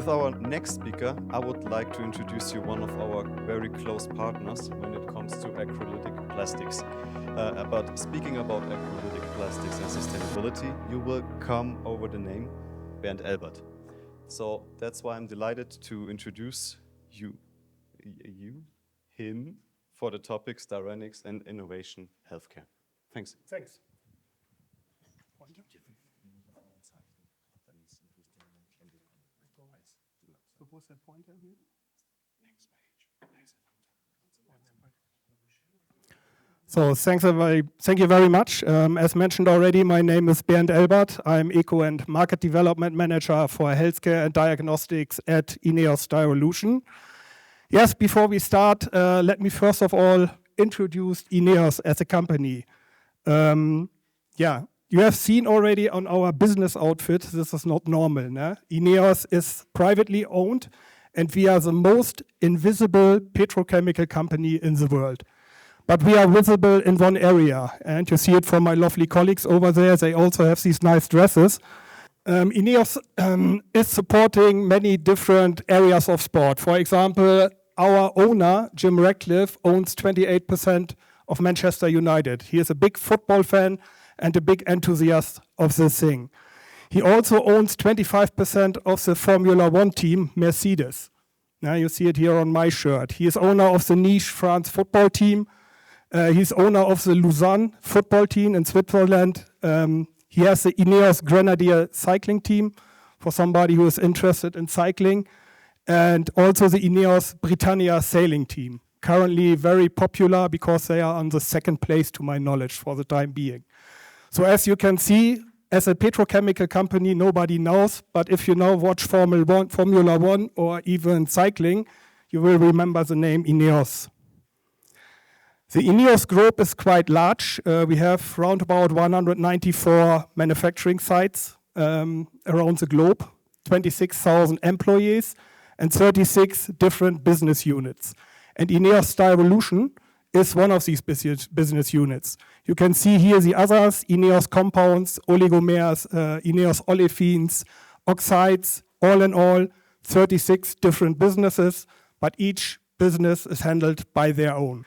with our next speaker, I would like to introduce you one of our very close partners when it comes to acrylic plastics. But speaking about acrylic plastics and sustainability, you will come over the name Bernd Elbert. So that's why I'm delighted to introduce him for the topic Styrenics and innovation healthcare. Thanks. Thanks. Wo ist der Pointer hier? So thank you very much. As mentioned already, my name is Bernd Elbert. I'm Eco and Market Development Manager for Healthcare and Diagnostics at INEOS Styrolution. Yes, before we start, let me first of all introduce INEOS as a company. You have seen already on our business outfit, this is not normal. Ne? INEOS is privately owned and we are the most invisible petrochemical company in the world. But we are visible in one area, and you see it from my lovely colleagues over there. They also have these nice dresses. INEOS is supporting many different areas of sport. For example, our owner, Jim Ratcliffe, owns 28% of Manchester United. He is a big football fan and a big enthusiast of this thing. He also owns 25% of the Formula One team, Mercedes. Now you see it here on my shirt. He is owner of the Nice France football team. He's owner of the Lausanne football team in Switzerland. He has the INEOS Grenadier cycling team for somebody who is interested in cycling. And also the INEOS Britannia sailing team. Currently very popular because they are on the second place to my knowledge for the time being. So as you can see, as a petrochemical company, nobody knows. But if you now watch Formula One or even cycling, you will remember the name INEOS. The INEOS group is quite large. We have around about 194 manufacturing sites around the globe, 26,000 employees, and 36 different business units. And INEOS Styrolution is one of these business units. You can see here the others, INEOS Compounds, Oligomers, INEOS Olefins, Oxides, all in all, 36 different businesses, but each business is handled by their own.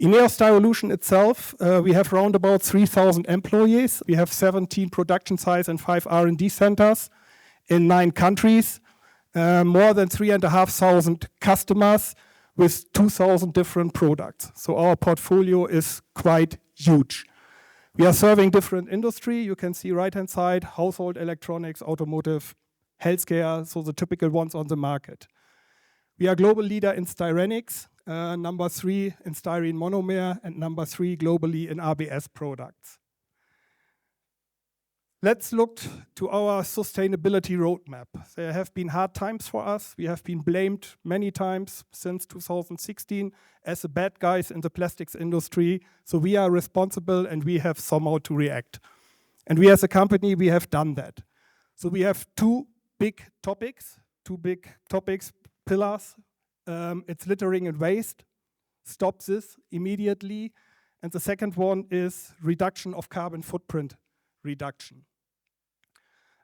INEOS Styrolution itself, we have around about 3,000 employees. We have 17 production sites and 5 R&D centers in 9 countries, more than 3,500 customers with 2,000 different products. So our portfolio is quite huge. We are serving different industry. You can see right-hand side, household electronics, automotive, healthcare, so the typical ones on the market. We are global leader in Styrenics, number 3 in styrene monomer, and number 3 globally in ABS products. Let's look to our sustainability roadmap. There have been hard times for us. We have been blamed many times since 2016 as the bad guys in the plastics industry. So we are responsible and we have somehow to react. And we as a company, we have done that. So we have two big topics, pillars. It's littering and waste. Stop this immediately. And the second one is reduction of carbon footprint reduction.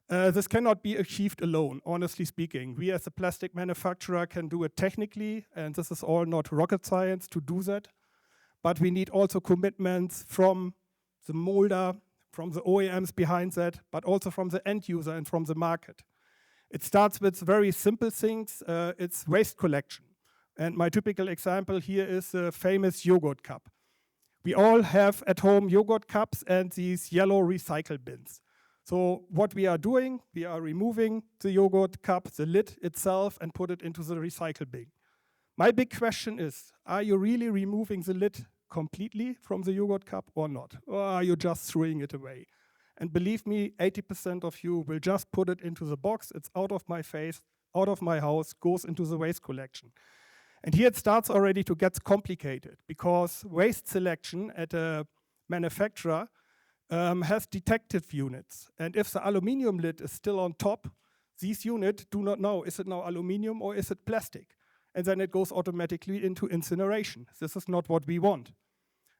This cannot be achieved alone, honestly speaking. We as a plastic manufacturer can do it technically, and this is all not rocket science to do that. But we need also commitments from the molder, from the OEMs behind that, but also from the end user and from the market. It starts with very simple things. It's waste collection. And my typical example here is the famous yogurt cup. We all have at home yogurt cups and these yellow recycle bins. So what we are doing, we are removing the yogurt cup, the lid itself, and put it into the recycle bin. My big question is, are you really removing the lid completely from the yogurt cup or not? Or are you just throwing it away? And believe me, 80% of you will just put it into the box. It's out of my face, out of my house, goes into the waste collection. And here it starts already to get complicated because waste selection at a manufacturer has detective units. And if the aluminium lid is still on top, these units do not know, is it now aluminium or is it plastic? And then it goes automatically into incineration. This is not what we want.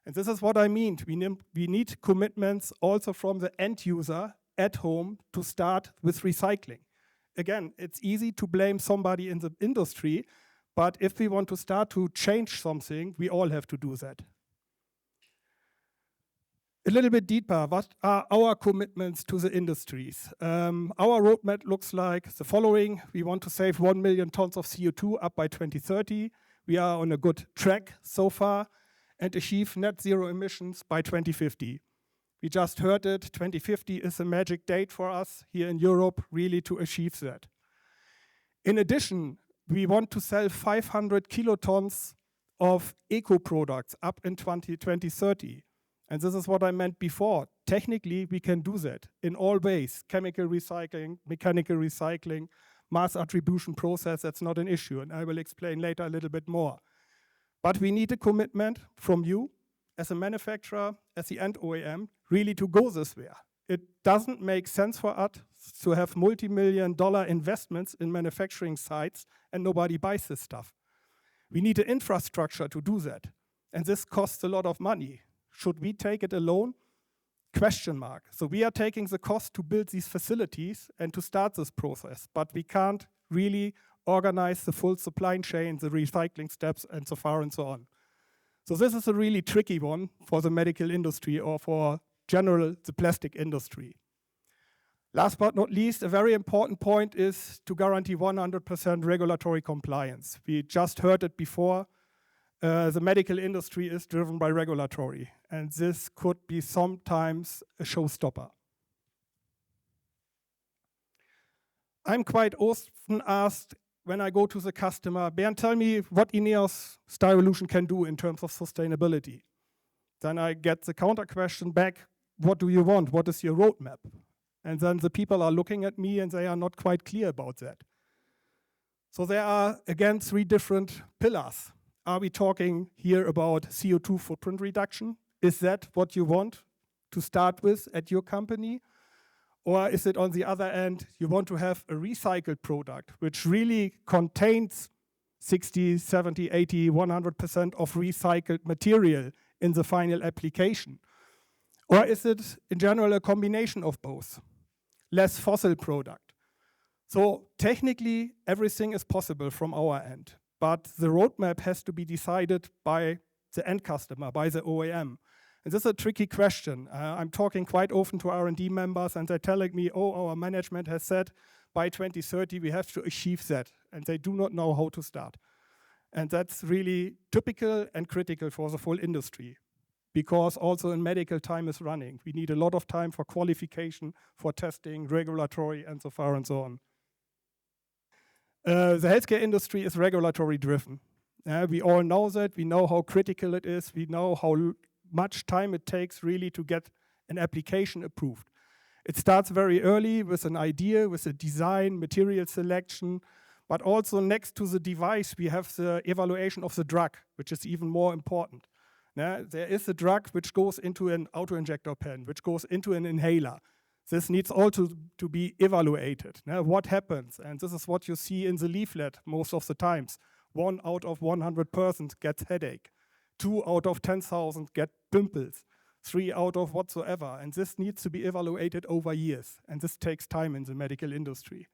And this is what I mean. We need commitments also from the end user at home to start with recycling. again, it's easy to blame somebody in the industry, but if we want to start to change something, we all have to do that. A little bit deeper, what are our commitments to the industries? Our roadmap looks like the following. We want to save 1 million tons of CO2 up by 2030. We are on a good track so far, and achieve net zero emissions by 2050. We just heard it, 2050 is a magic date for us here in Europe, really to achieve that. In addition, we want to sell 500 kilotons of eco products up in 2030. And this is what I meant before. Technically, we can do that in all ways. Chemical recycling, mechanical recycling, mass attribution process, that's not an issue. And I will explain later a little bit more. But we need a commitment from you as a manufacturer, as the end OEM, really to go this way. It doesn't make sense for us to have multi-million-dollar investments in manufacturing sites and nobody buys this stuff. We need an infrastructure to do that. And this costs a lot of money. Should we take it alone? Question mark. So we are taking the cost to build these facilities and to start this process, but we can't really organize the full supply chain, the recycling steps, and so far and so on. So this is a really tricky one for the medical industry or for general the plastic industry. Last but not least, a very important point is to guarantee 100% regulatory compliance. We just heard it before. The medical industry is driven by regulatory, and this could be sometimes a showstopper. I'm quite often asked when I go to the customer, Bernd, tell me what INEOS Styrolution can do in terms of sustainability. Then I get the counter question back, what do you want? What is your roadmap? And then the people are looking at me and they are not quite clear about that. So there are, again, 3 different pillars. Are we talking here about CO2 footprint reduction? Is that what you want to start with at your company? Or is it on the other end, you want to have a recycled product which really contains 60, 70, 80, 100% of recycled material in the final application? Or is it in general a combination of both? Less fossil product. So technically everything is possible from our end, but the roadmap has to be decided by the end customer, by the OEM. And this is a tricky question. I'm talking quite often to R&D members and they're telling me, oh, our management has said by 2030 we have to achieve that. And they do not know how to start. And that's really typical and critical for the full industry. Because also in medical time is running. We need a lot of time for qualification, for testing, regulatory, and so far and so on. The healthcare industry is regulatory driven. We all know that. We know how critical it is. We know how much time it takes really to get an application approved. It starts very early with an idea, with a design, material selection, but also next to the device we have the evaluation of the drug, which is even more important. There is a drug which goes into an auto-injector pen, which goes into an inhaler. This needs also to be evaluated. What happens? And this is what you see in the leaflet most of the times. 1 out of 100 persons gets headache. 2 out of 10,000 get pimples. 3 out of whatsoever. And this needs to be evaluated over years. And this takes time in the medical industry.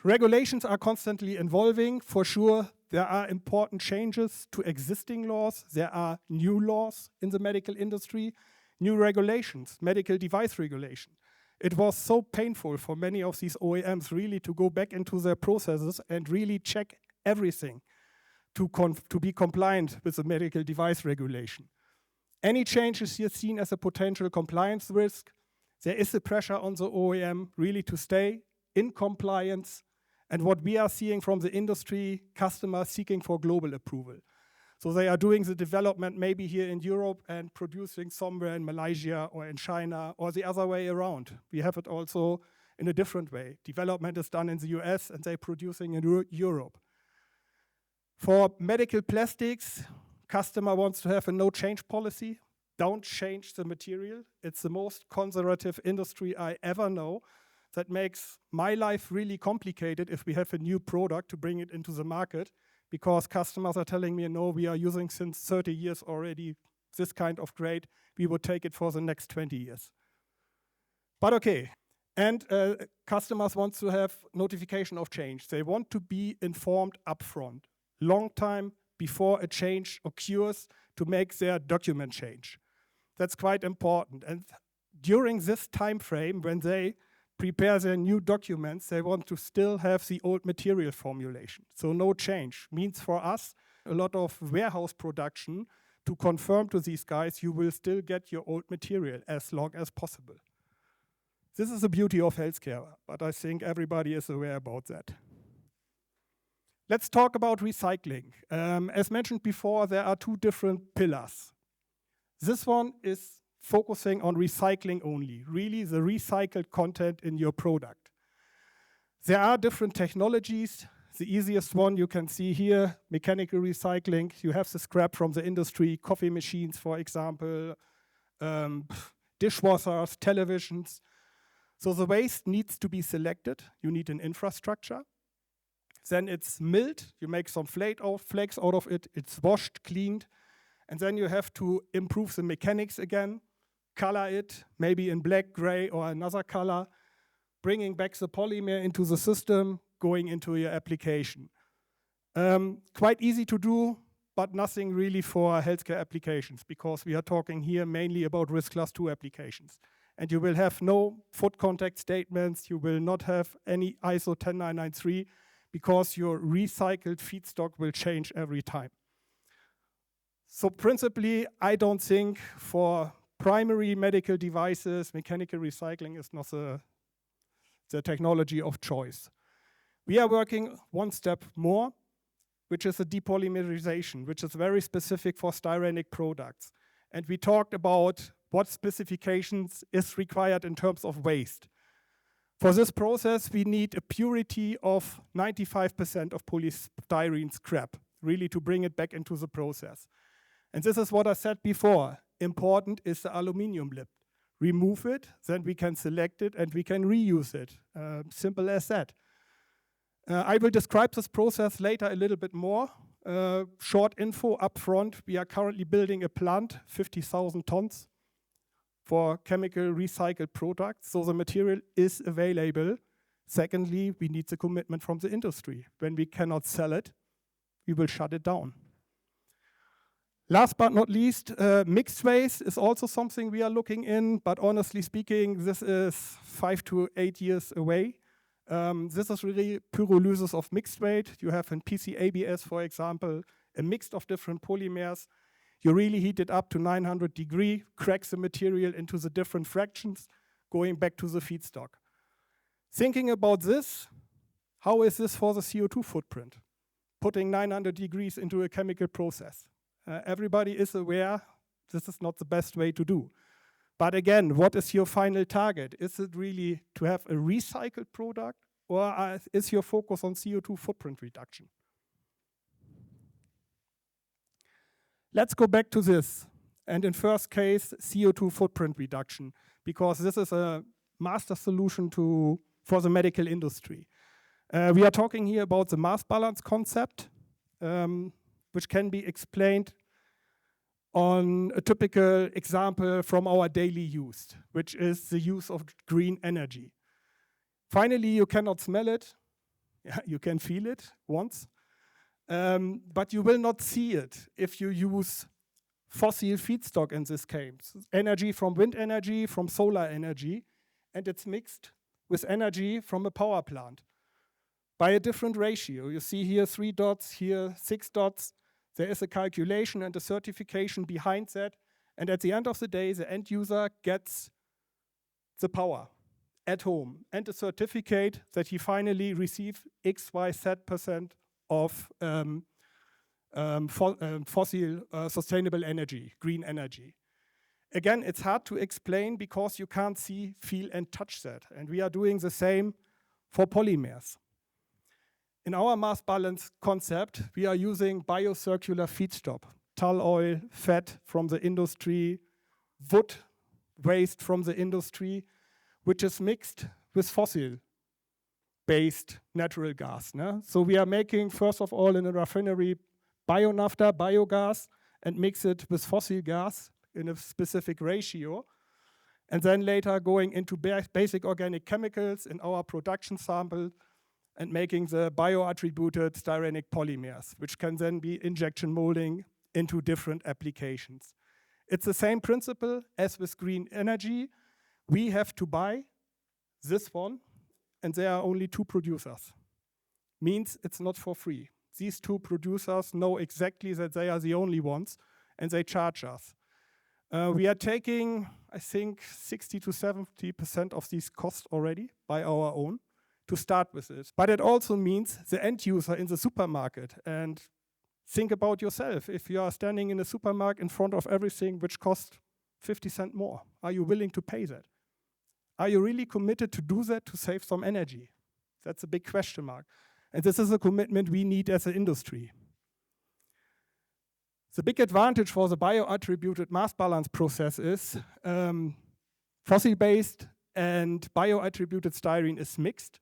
Regulations are constantly evolving. For sure, there are important changes to existing laws. There are new laws in the medical industry, new regulations, medical device regulation. It was so painful for many of these OEMs really to go back into their processes and really check everything to be compliant with the medical device regulation. Any changes here seen as a potential compliance risk, there is a pressure on the OEM really to stay in compliance, and what we are seeing from the industry, customers seeking for global approval. So they are doing the development maybe here in Europe and producing somewhere in Malaysia or in China or the other way around. We have it also in a different way. Development is done in the US and they're producing in Europe. For medical plastics, customer wants to have a no change policy. Don't change the material. It's the most conservative industry I ever know. That makes my life really complicated if we have a new product to bring it into the market, because customers are telling me, no, we are using since 30 years already this kind of grade. We would take it for the next 20 years. But okay, And customers want to have notification of change. They want to be informed upfront, long time before a change occurs, to make their document change. That's quite important. And during this time frame, when they prepare their new documents, they want to still have the old material formulation. So no change. Means for us, a lot of warehouse production to confirm to these guys, you will still get your old material as long as possible. This is the beauty of healthcare, but I think everybody is aware about that. Let's talk about recycling. As mentioned before, there are two different pillars. This one is focusing on recycling only, really the recycled content in your product. There are different technologies. The easiest one you can see here, mechanical recycling. You have the scrap from the industry, coffee machines, for example, dishwashers, televisions. So the waste needs to be selected. You need an infrastructure. Then it's milled. You make some flakes out of it. It's washed, cleaned. And then you have to improve the mechanics again, color it, maybe in black, gray, or another color, bringing back the polymer into the system, going into your application. Quite easy to do, but nothing really for healthcare applications, because we are talking here mainly about risk class 2 applications. And you will have no foot contact statements, you will not have any ISO 10993, because your recycled feedstock will change every time. So principally, I don't think for primary medical devices, mechanical recycling is not the technology of choice. We are working one step more, which is a depolymerization, which is very specific for styrenic products. And we talked about what specifications is required in terms of waste. For this process, we need a purity of 95% of polystyrene scrap, really to bring it back into the process. And this is what I said before. Important is the aluminum lip. Remove it, then we can select it and we can reuse it. Simple as that. I will describe this process later a little bit more. Short info up front, we are currently building a plant, 50,000 tons, for chemical recycled products, so the material is available. Secondly, we need the commitment from the industry. When we cannot sell it, we will shut it down. Last but not least, mixed waste is also something we are looking in, but honestly speaking, this is 5 to 8 years away. This is really pyrolysis of mixed waste. You have in PCABS, for example, a mix of different polymers. You really heat it up to 900 degrees, crack the material into the different fractions, going back to the feedstock. Thinking about this, how is this for the CO2 footprint? Putting 900 degrees into a chemical process. Everybody is aware this is not the best way to do. But again, what is your final target? Is it really to have a recycled product, or is your focus on CO2 footprint reduction? Let's go back to this. And in first case, CO2 footprint reduction, because this is a master solution for the medical industry. We are talking here about the mass balance concept, which can be explained on a typical example from our daily use, which is the use of green energy. Finally, you cannot smell it. Yeah, you can feel it once. But you will not see it if you use fossil feedstock in this case. Energy from wind energy, from solar energy, and it's mixed with energy from a power plant by a different ratio. You see here 3 dots, here 6 dots. There is a calculation and a certification behind that. And at the end of the day, the end user gets the power at home and a certificate that he finally received XYZ% of fossil sustainable energy, green energy. Again, it's hard to explain because you can't see, feel, and touch that. And we are doing the same for polymers. In our mass balance concept, we are using biocircular feedstock, tall oil, fat from the industry, wood waste from the industry, which is mixed with fossil-based natural gas. So we are making, first of all, in a refinery, bio-naphtha, biogas, and mix it with fossil gas in a specific ratio. and then later going into basic organic chemicals in our production sample and making the bioattributed styrenic polymers, which can then be injection molding into different applications. It's the same principle as with green energy. We have to buy this one, and there are only 2 producers. Means it's not for free. These 2 producers know exactly that they are the only ones, and they charge us. We are taking, I think, 60 to 70% of these costs already by our own to start with this. But it also means the end user in the supermarket. And think about yourself. If you are standing in a supermarket in front of everything which costs 50 cents more, are you willing to pay that? Are you really committed to do that to save some energy? That's a big question mark. And this is a commitment we need as an industry. The big advantage for the bioattributed mass balance process is fossil-based and bioattributed styrene is mixed.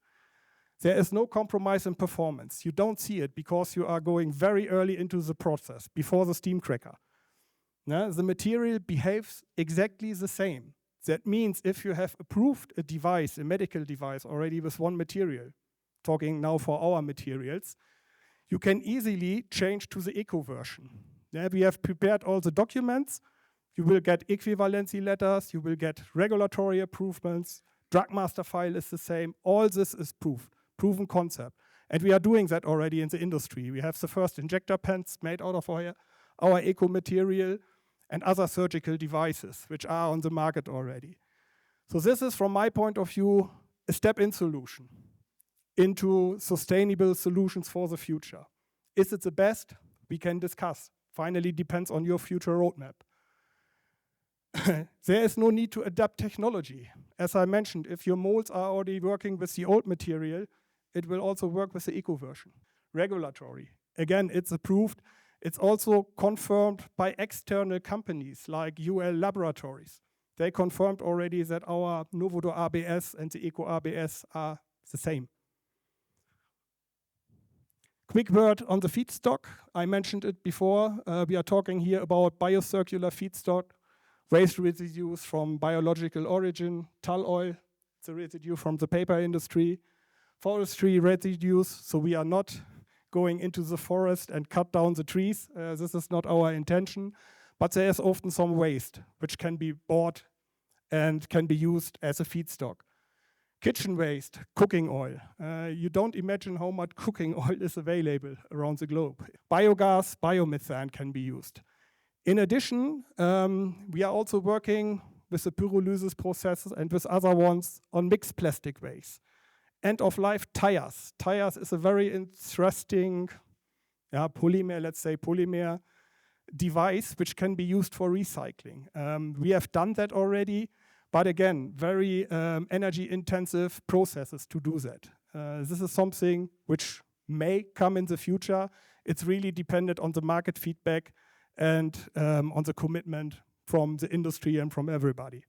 There is no compromise in performance. You don't see it because you are going very early into the process, before the steam cracker. Now, the material behaves exactly the same. That means if you have approved a device, a medical device already with one material, talking now for our materials, you can easily change to the eco version. Yeah, we have prepared all the documents. You will get equivalency letters, you will get regulatory approvals, drug master file is the same. All this is proven concept. And we are doing that already in the industry. We have the first injector pens made out of our eco material and other surgical devices which are on the market already. So this is, from my point of view, a step-in solution into sustainable solutions for the future. Is it the best? We can discuss. Finally, depends on your future roadmap. There is no need to adapt technology. As I mentioned, if your molds are already working with the old material, it will also work with the eco version. Regulatory. Again, it's approved. It's also confirmed by external companies like UL Laboratories. They confirmed already that our Novodo ABS and the Eco ABS are the same. Quick word on the feedstock. I mentioned it before. We are talking here about biocircular feedstock, waste residues from biological origin, tall oil, the residue from the paper industry, forestry residues. So we are not going into the forest and cut down the trees. This is not our intention. But there is often some waste which can be bought and can be used as a feedstock. Kitchen waste, cooking oil. You don't imagine how much cooking oil is available around the globe. Biogas, biomethane can be used. In addition, we are also working with the pyrolysis processes and with other ones on mixed plastic waste. End-of-life tires. Tires is a very interesting polymer, let's say polymer device which can be used for recycling. We have done that already. But again, very energy-intensive processes to do that. This is something which may come in the future. It's really dependent on the market feedback and on the commitment from the industry and from everybody.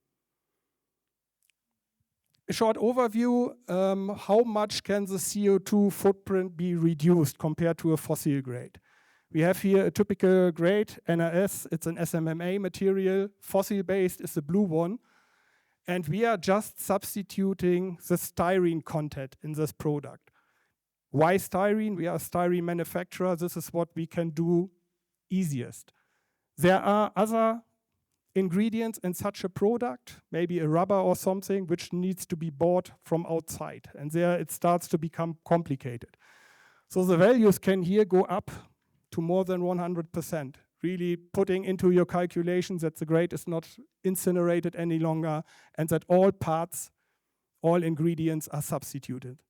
A short overview, how much can the CO2 footprint be reduced compared to a fossil grade? We have here a typical grade, NRS, it's an SMMA material. Fossil-based is the blue one. And we are just substituting the styrene content in this product. Why styrene? We are a styrene manufacturer. This is what we can do easiest. There are other ingredients in such a product, maybe a rubber or something, which needs to be bought from outside. And there it starts to become complicated. So the values can here go up to more than 100%. Really putting into your calculations that the grade is not incinerated any longer and that all parts, all ingredients are substituted.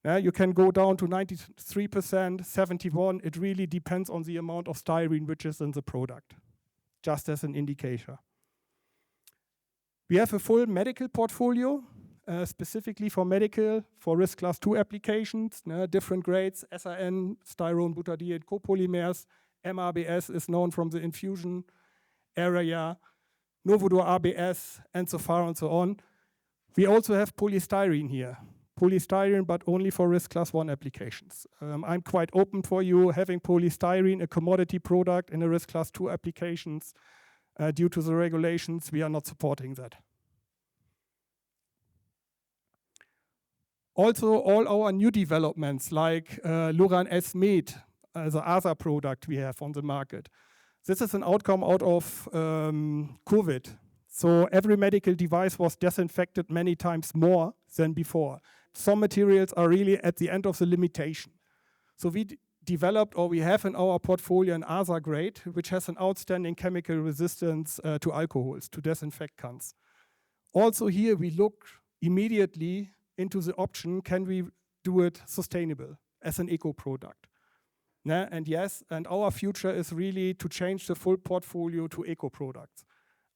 You can go down to 93%, 71%. It really depends on the amount of styrene which is in the product, just as an indicator. We have a full medical portfolio, specifically for medical, for risk class 2 applications, different grades, SRN, styrone, butadiene, copolymers. MRBS is known from the infusion area, Novodo ABS, and so far and so on. We also have polystyrene here. Polystyrene, but only for risk class 1 applications. I'm quite open for you having polystyrene, a commodity product in a risk class 2 applications. Due to the regulations, we are not supporting that. Also, all our new developments like Luran S-Med, the other product we have on the market. This is an outcome out of COVID. So every medical device was disinfected many times more than before. Some materials are really at the end of the limitation. So we developed, or we have in our portfolio, an other grade, which has an outstanding chemical resistance to alcohols, to disinfectants. Also here we look immediately into the option, can we do it sustainable as an eco product? And yes, and our future is really to change the full portfolio to eco products.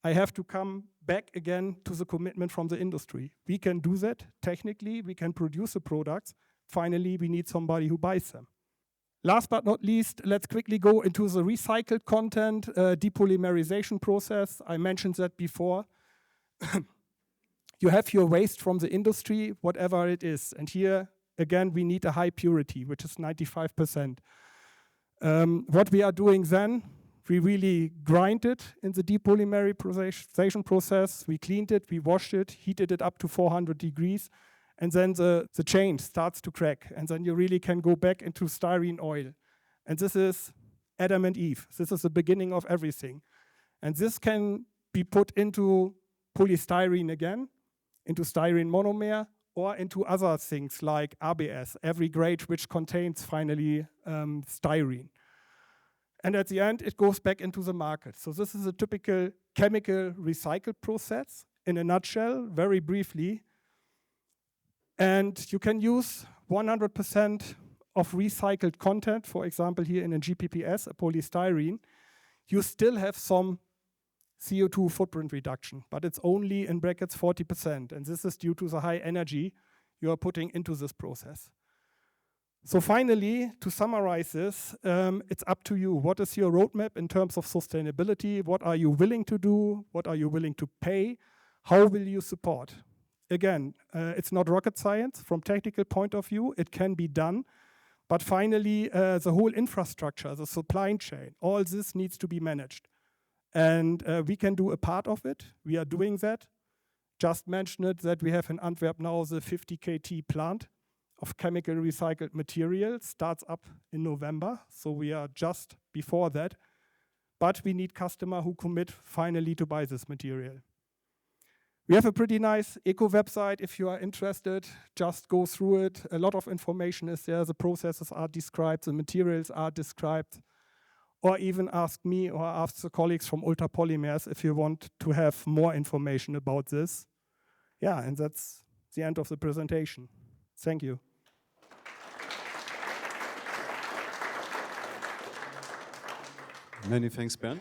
I have to come back again to the commitment from the industry. We can do that technically, we can produce the products. Finally, we need somebody who buys them. Last but not least, let's quickly go into the recycled content depolymerization process. I mentioned that before. You have your waste from the industry, whatever it is. And here, again, we need a high purity, which is 95%. What we are doing then, we really grind it in the depolymerization process. We cleaned it, we washed it, heated it up to 400 degrees, and then the chain starts to crack. And then you really can go back into styrene oil. And this is Adam and Eve. This is the beginning of everything. And this can be put into polystyrene again, into styrene monomer, or into other things like ABS, every grade which contains finally styrene. And at the end, it goes back into the market. So this is a typical chemical recycle process in a nutshell, very briefly. And you can use 100% of recycled content, for example, here in a GPPS, a polystyrene. You still have some CO2 footprint reduction, but it's only in brackets 40%. And this is due to the high energy you are putting into this process. So finally, to summarize this, it's up to you. What is your roadmap in terms of sustainability? What are you willing to do? What are you willing to pay? How will you support? Again, it's not rocket science. From technical point of view, it can be done. But finally, the whole infrastructure, the supply chain, all this needs to be managed. And we can do a part of it. We are doing that. Just mention it that we have in Antwerp now the 50 KT plant of chemical recycled material. Starts up in November, so we are just before that. But we need customers who commit finally to buy this material. We have a pretty nice eco website. If you are interested, just go through it. A lot of information is there. The processes are described, the materials are described. Or even ask me or ask the colleagues from Ultra Polymers if you want to have more information about this. Yeah, and that's the end of the presentation. Thank you. Many thanks, Bernd.